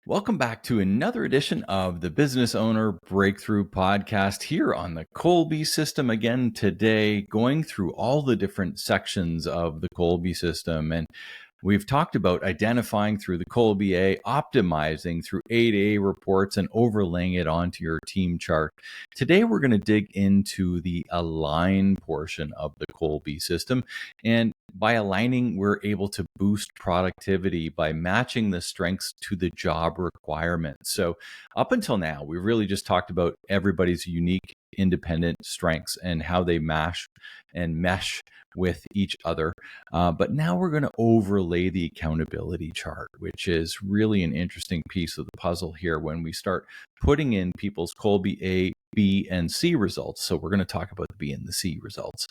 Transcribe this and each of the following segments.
Welcome back to another edition of the Business Owner Breakthrough Podcast here on the Kolbe system. Again, today, going through all the different sections of the Kolbe system. And we've talked about identifying through the Kolbe A, optimizing through 8A reports, and overlaying it onto your team chart. Today, we're going to dig into the align portion of the Kolbe system. And by aligning, we're able to boost productivity by matching the strengths to the job requirements. So up until now, we've really just talked about everybody's unique independent strengths and how they mash and mesh with each other. But now we're going to overlay the accountability chart, which is really an interesting piece of the puzzle here when we start putting in people's Kolbe A, B, and C results. So we're going to talk about the B and the C results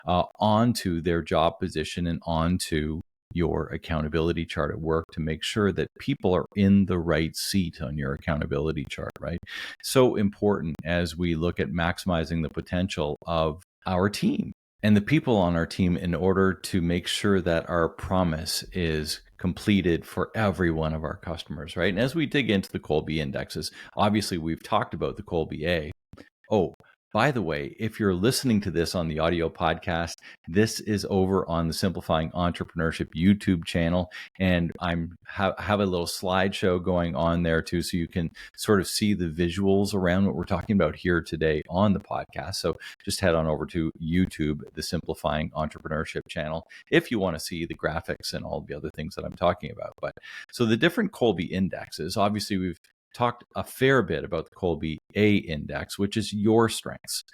onto their job position and onto your accountability chart at work to make sure that people are in the right seat on your accountability chart, right? So important as we look at maximizing the potential of our team and the people on our team in order to make sure that our promise is completed for every one of our customers, right? And as we dig into the Kolbe indexes, obviously we've talked about the Kolbe A. Oh, by the way, if you're listening to this on the audio podcast, this is over on the Simplifying Entrepreneurship YouTube channel. And I'm have a little slideshow going on there too, so you can sort of see the visuals around what we're talking about here today on the podcast. So just head on over to YouTube, the Simplifying Entrepreneurship channel, if you want to see the graphics and all the other things that I'm talking about. But so the different Kolbe indexes, obviously we've talked a fair bit about the Kolbe A index, which is your strengths.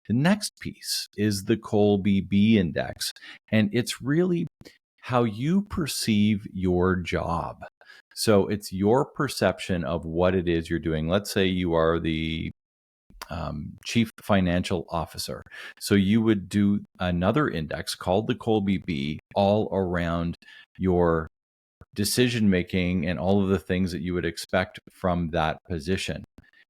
The next piece is the Kolbe B index, and it's really how you perceive your job. So it's your perception of what it is you're doing. Let's say you are the chief financial officer. So you would do another index called the Kolbe B all around your decision making and all of the things that you would expect from that position.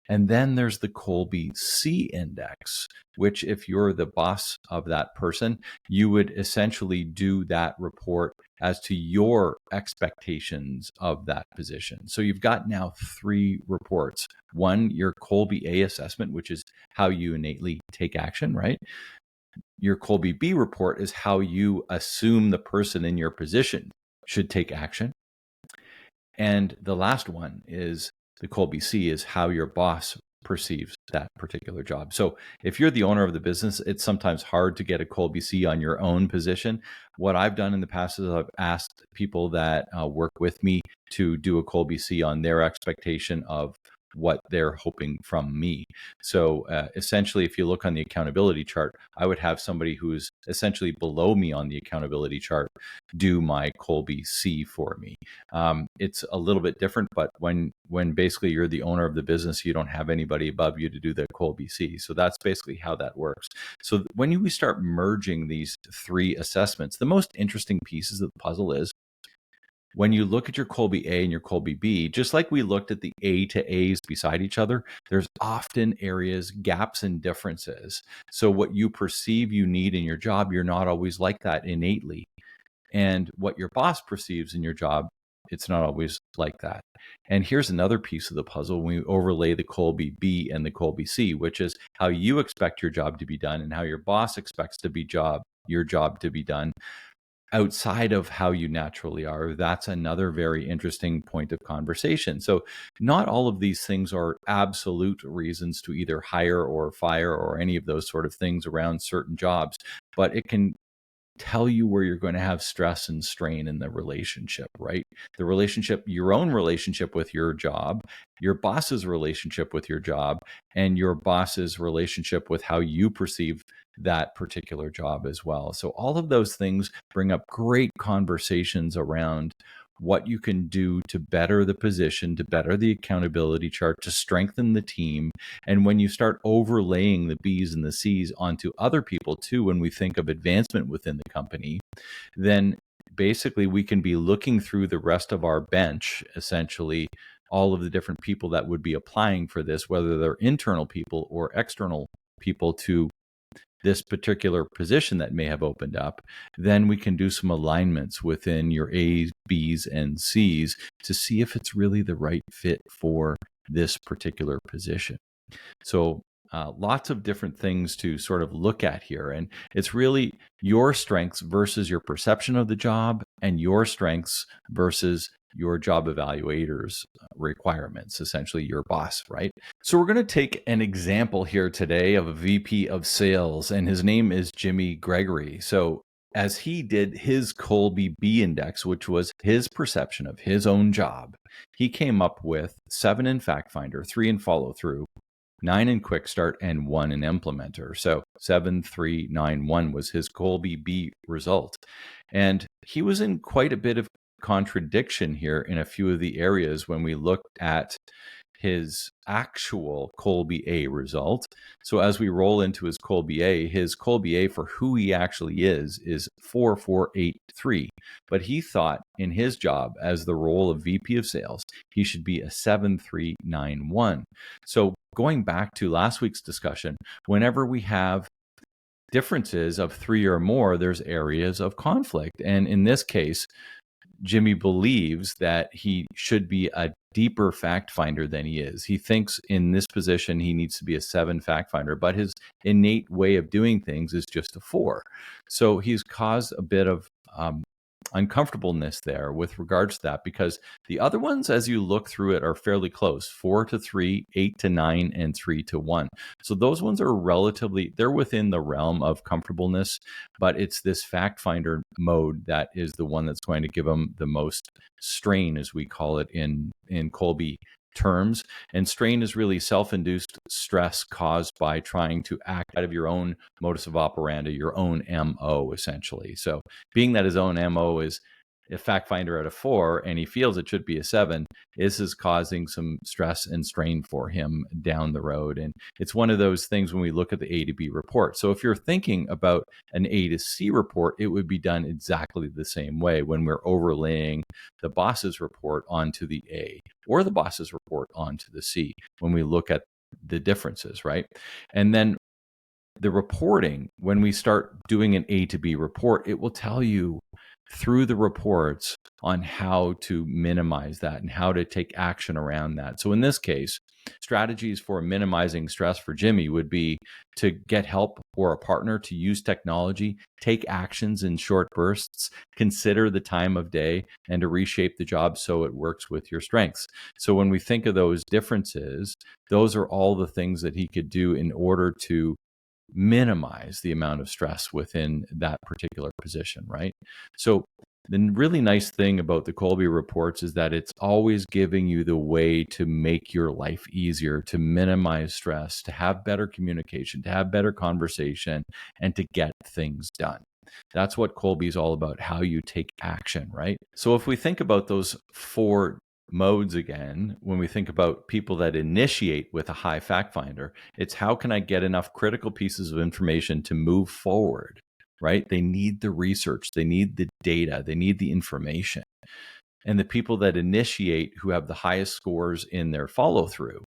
And then there's the Kolbe C index, which if you're the boss of that person, you would essentially do that report as to your expectations of that position. So you've got now 3 reports. One, your Kolbe A assessment, which is how you innately take action, right? Your Kolbe B report is how you assume the person in your position should take action. And the last one is the Kolbe C is how your boss perceives that particular job. So if you're the owner of the business, it's sometimes hard to get a Kolbe C on your own position. What I've done in the past is I've asked people that work with me to do a Kolbe C on their expectation of what they're hoping from me. So essentially, if you look on the accountability chart, I would have somebody who's essentially below me on the accountability chart do my Kolbe C for me. It's a little bit different, but when basically you're the owner of the business, you don't have anybody above you to do the Kolbe C. So that's basically how that works. So when we start merging these 3 assessments, the most interesting pieces of the puzzle is when you look at your Kolbe A and your Kolbe B, just like we looked at the A to A's beside each other, there's often areas, gaps, and differences. So what you perceive you need in your job, you're not always like that innately. And what your boss perceives in your job, it's not always like that. And here's another piece of the puzzle when we overlay the Kolbe B and the Kolbe C, which is how you expect your job to be done and how your boss expects your job to be done outside of how you naturally are. That's another very interesting point of conversation. So not all of these things are absolute reasons to either hire or fire or any of those sort of things around certain jobs, but it can tell you where you're going to have stress and strain in the relationship, right? The relationship, your own relationship with your job, your boss's relationship with your job, and your boss's relationship with how you perceive that particular job as well. So all of those things bring up great conversations around what you can do to better the position, to better the accountability chart, to strengthen the team. And when you start overlaying the B's and the C's onto other people too, when we think of advancement within the company, then basically we can be looking through the rest of our bench, essentially, all of the different people that would be applying for this, whether they're internal people or external people to this particular position that may have opened up, then we can do some alignments within your A's, B's, and C's to see if it's really the right fit for this particular position. So lots of different things to sort of look at here. And it's really your strengths versus your perception of the job, and your strengths versus your job evaluator's requirements, essentially your boss, right? So we're going to take an example here today of a VP of sales, and his name is Jimmy Gregory. So as he did his Kolbe B index, which was his perception of his own job, he came up with 7 in Fact Finder, 3 in Follow Through, 9 in Quick Start, and 1 in Implementer. So 7, 3, 9, 1 was his Kolbe B result. And he was in quite a bit of contradiction here in a few of the areas when we looked at his actual Kolbe A result. So as we roll into his Kolbe A for who he actually is 4483. But he thought in his job as the role of VP of sales, he should be a 7391. So going back to last week's discussion, whenever we have differences of 3 or more, there's areas of conflict. And in this case, Jimmy believes that he should be a deeper fact finder than he is. He thinks in this position he needs to be a 7 fact finder, but his innate way of doing things is just a 4. So he's caused a bit of uncomfortableness there with regards to that, because the other ones, as you look through it, are fairly close: 4 to 3, 8 to 9, and 3 to 1. So those ones are they're within the realm of comfortableness, but it's this fact finder mode that is the one that's going to give them the most strain, as we call it in Kolbe terms. And strain is really self-induced stress caused by trying to act out of your own modus of operandi, your own MO, essentially. So being that his own MO is a fact finder at a 4 and he feels it should be a 7, this is causing some stress and strain for him down the road. And it's one of those things when we look at the A to B report. So if you're thinking about an A to C report, it would be done exactly the same way when we're overlaying the boss's report onto the A or the boss's report onto the C when we look at the differences, right? And then the reporting, when we start doing an A to B report, it will tell you through the reports on how to minimize that and how to take action around that. So in this case, strategies for minimizing stress for Jimmy would be to get help or a partner to use technology, take actions in short bursts, consider the time of day, and to reshape the job so it works with your strengths. So when we think of those differences, those are all the things that he could do in order to minimize the amount of stress within that particular position, right? So the really nice thing about the Kolbe reports is that it's always giving you the way to make your life easier, to minimize stress, to have better communication, to have better conversation, and to get things done. That's what Kolbe is all about, how you take action, right? So if we think about those 4 modes again, when we think about people that initiate with a high fact finder, it's how can I get enough critical pieces of information to move forward, right? They need the research, they need the data, they need the information. And the people that initiate who have the highest scores in their follow through,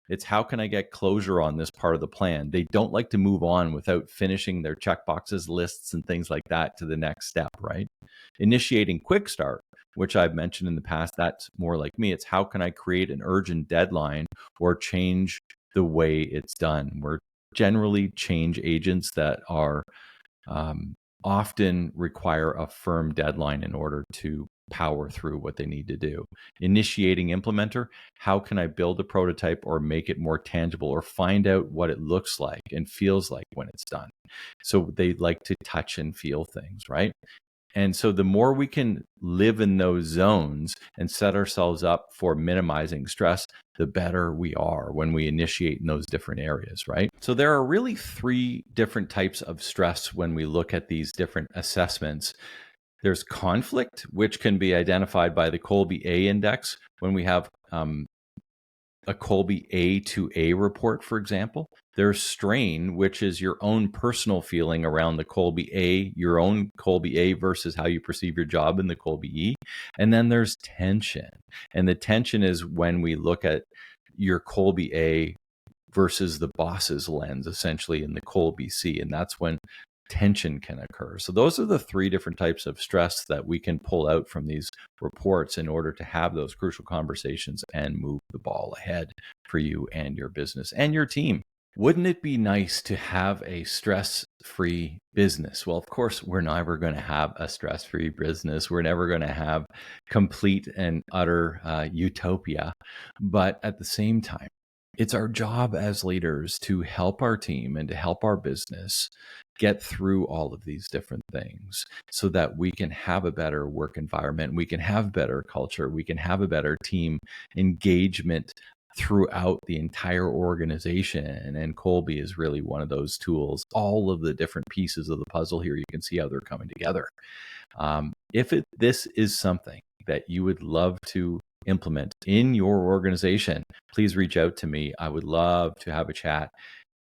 it's how can I get closure on this part of the plan? They don't like to move on without finishing their checkboxes, lists, and things like that to the next step, right? Initiating quick start, which I've mentioned in the past, that's more like me. It's how can I create an urgent deadline or change the way it's done? We're generally change agents that are often require a firm deadline in order to power through what they need to do. Initiating implementer, how can I build a prototype or make it more tangible or find out what it looks like and feels like when it's done? So they like to touch and feel things, right? And so the more we can live in those zones and set ourselves up for minimizing stress, the better we are when we initiate in those different areas, right? So there are really 3 different types of stress when we look at these different assessments. There's conflict, which can be identified by the Kolbe A index when we have a Kolbe A to A report, for example. There's strain, which is your own personal feeling around the Kolbe A, your own Kolbe A versus how you perceive your job in the Kolbe E. And then there's tension. And the tension is when we look at your Kolbe A versus the boss's lens, essentially in the Kolbe C. And that's when tension can occur. So those are the three different types of stress that we can pull out from these reports in order to have those crucial conversations and move the ball ahead for you and your business and your team. Wouldn't it be nice to have a stress-free business? Well, of course, we're never going to have a stress-free business. We're never going to have complete and utter utopia. But at the same time, it's our job as leaders to help our team and to help our business get through all of these different things so that we can have a better work environment, we can have better culture, we can have a better team engagement throughout the entire organization. And Kolbe is really one of those tools. All of the different pieces of the puzzle here, you can see how they're coming together. If this is something that you would love to implement in your organization, please reach out to me. I would love to have a chat.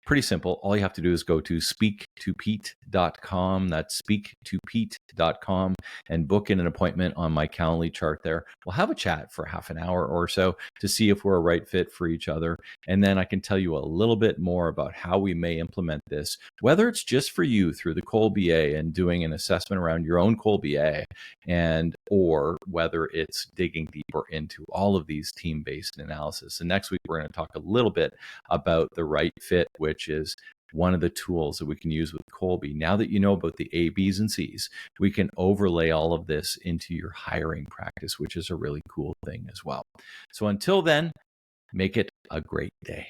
Pretty simple. All you have to do is go to speaktopete.com. That's speaktopete.com and book in an appointment on my Calendly chart there. We'll have a chat for half an hour or so to see if we're a right fit for each other. And then I can tell you a little bit more about how we may implement this, whether it's just for you through the Kolbe A and doing an assessment around your own Kolbe A, and or whether it's digging deeper into all of these team-based analysis. And next week, we're going to talk a little bit about the right fit, which is one of the tools that we can use with Kolbe. Now that you know about the A, B's, and C's, we can overlay all of this into your hiring practice, which is a really cool thing as well. So until then, make it a great day.